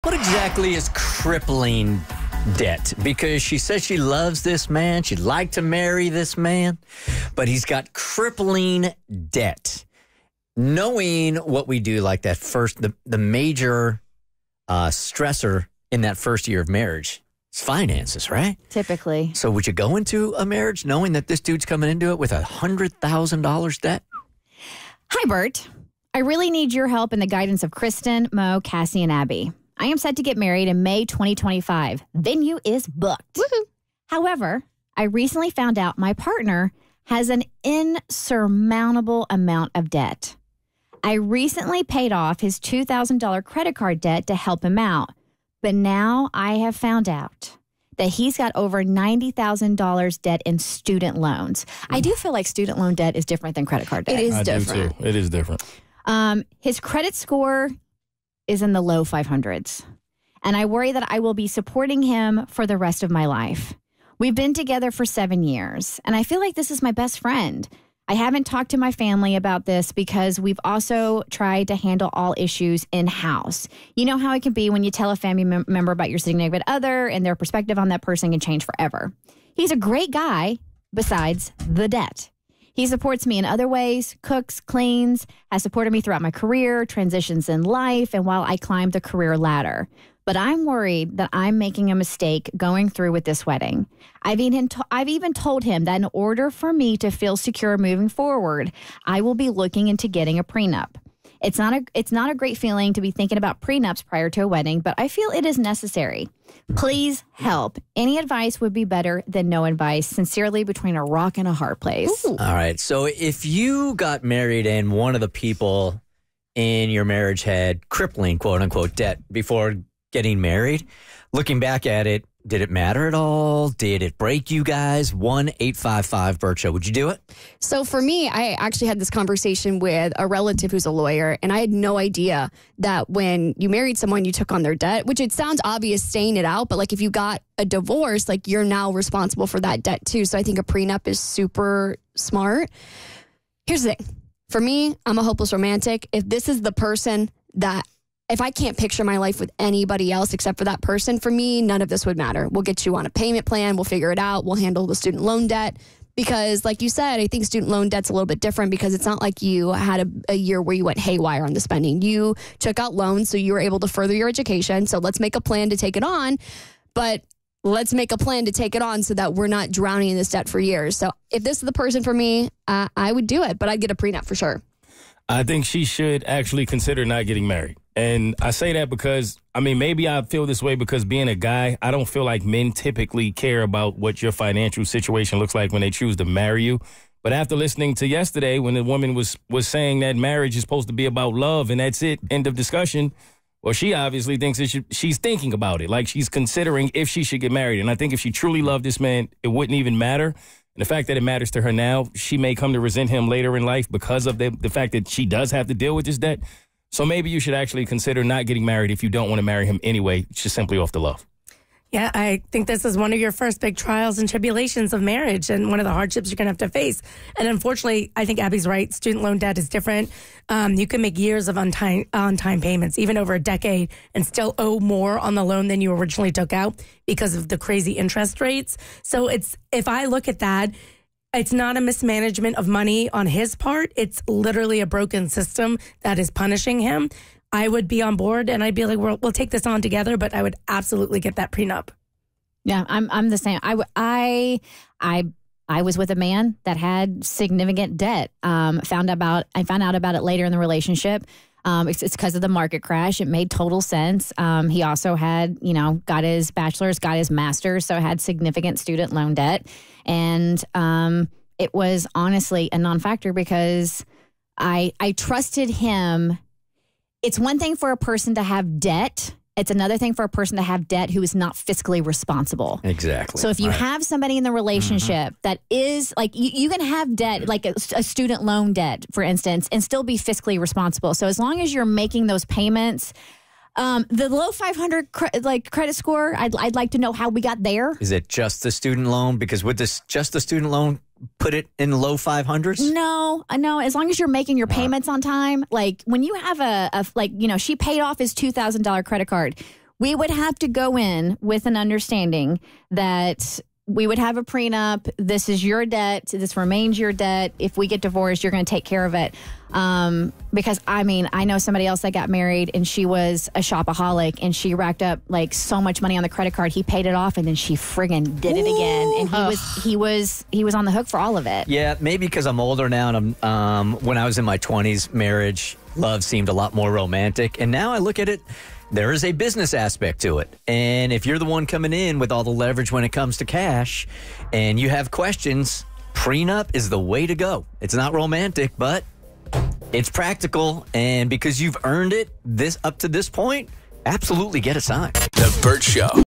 What exactly is crippling debt? Because she says she loves this man. She'd like to marry this man, but he's got crippling debt. Knowing what we do, like that first, the major stressor in that first year of marriage is finances, right? Typically. So would you go into a marriage knowing that this dude's coming into it with $100,000 debt? Hi, Bert. I really need your help in the guidance of Kristen, Mo, Cassie, and Abby. I am set to get married in May 2025. Venue is booked. Woohoo. However, I recently found out my partner has an insurmountable amount of debt. I recently paid off his $2,000 credit card debt to help him out, but now I have found out that he's got over $90,000 debt in student loans. I do feel like student loan debt is different than credit card debt. It is I different. do too. It is different. His credit score is in the low 500s, and I worry that I will be supporting him for the rest of my life. We've been together for 7 years, and I feel like this is my best friend. I haven't talked to my family about this because we've also tried to handle all issues in-house. You know how it can be when you tell a family member about your significant other and their perspective on that person can change forever. He's a great guy besides the debt. He supports me in other ways, cooks, cleans, has supported me throughout my career, transitions in life, and while I climb the career ladder. But I'm worried that I'm making a mistake going through with this wedding. I've even told him that in order for me to feel secure moving forward, I will be looking into getting a prenup. It's not a great feeling to be thinking about prenups prior to a wedding, but I feel it is necessary. Please help. Any advice would be better than no advice. Sincerely, between a rock and a hard place. All right. So if you got married and one of the people in your marriage had crippling, quote unquote, debt before getting married, looking back at it, did it matter at all? Did it break you guys? 1-855-BERT Show. Would you do it? So for me, I actually had this conversation with a relative who's a lawyer, and I had no idea that when you married someone, you took on their debt, which it sounds obvious saying it out, but like if you got a divorce, like you're now responsible for that debt too. So I think a prenup is super smart. Here's the thing. For me, I'm a hopeless romantic. If this is the person that if I can't picture my life with anybody else except for that person, for me, none of this would matter. We'll get you on a payment plan. We'll figure it out. We'll handle the student loan debt. Because like you said, I think student loan debt's a little bit different because it's not like you had a year where you went haywire on the spending. You took out loans, so you were able to further your education. So let's make a plan to take it on. But let's make a plan to take it on so that we're not drowning in this debt for years. So if this is the person for me, I would do it. But I'd get a prenup for sure. I think she should actually consider not getting married. And I say that because, I mean, maybe I feel this way because being a guy, I don't feel like men typically care about what your financial situation looks like when they choose to marry you. But after listening to yesterday when the woman was saying that marriage is supposed to be about love and that's it, end of discussion, well, she obviously thinks she's thinking about it, like she's considering if she should get married. And I think if she truly loved this man, it wouldn't even matter. And the fact that it matters to her now, she may come to resent him later in life because of the fact that she does have to deal with this debt. So maybe you should actually consider not getting married if you don't want to marry him anyway, just simply off the love. Yeah, I think this is one of your first big trials and tribulations of marriage and one of the hardships you're going to have to face. And unfortunately, I think Abby's right. Student loan debt is different. You can make years of on-time payments, even over a decade, and still owe more on the loan than you originally took out because of the crazy interest rates. So if I look at that, it's not a mismanagement of money on his part. It's literally a broken system that is punishing him. I would be on board and I'd be like, we'll take this on together, but I would absolutely get that prenup. Yeah, I'm the same. I was with a man that had significant debt. I found out about it later in the relationship. It's because of the market crash. It made total sense. He also had, got his bachelor's, got his master's, so had significant student loan debt. And it was honestly a non-factor because I trusted him. It's one thing for a person to have debt. It's another thing for a person to have debt who is not fiscally responsible. Exactly. So if you have somebody in the relationship that is like, you can have debt, like a student loan debt, for instance, and still be fiscally responsible. So as long as you're making those payments, the low 500 credit score, I'd like to know how we got there. Is it just the student loan? Because would this just the student loan put it in the low 500s? No. As long as you're making your payments on time, like when you have she paid off his $2,000 credit card. We would have to go in with an understanding that we would have a prenup. This is your debt. This remains your debt. If we get divorced, you're going to take care of it. Because I know somebody else that got married and she was a shopaholic and she racked up like so much money on the credit card. He paid it off and then she friggin' did it again. And he was on the hook for all of it. Yeah, maybe because I'm older now and when I was in my 20s, marriage, love seemed a lot more romantic. And now I look at it, there is a business aspect to it. And if you're the one coming in with all the leverage when it comes to cash and you have questions, prenup is the way to go. It's not romantic, but it's practical. And because you've earned it up to this point, absolutely get it signed. The Bert Show.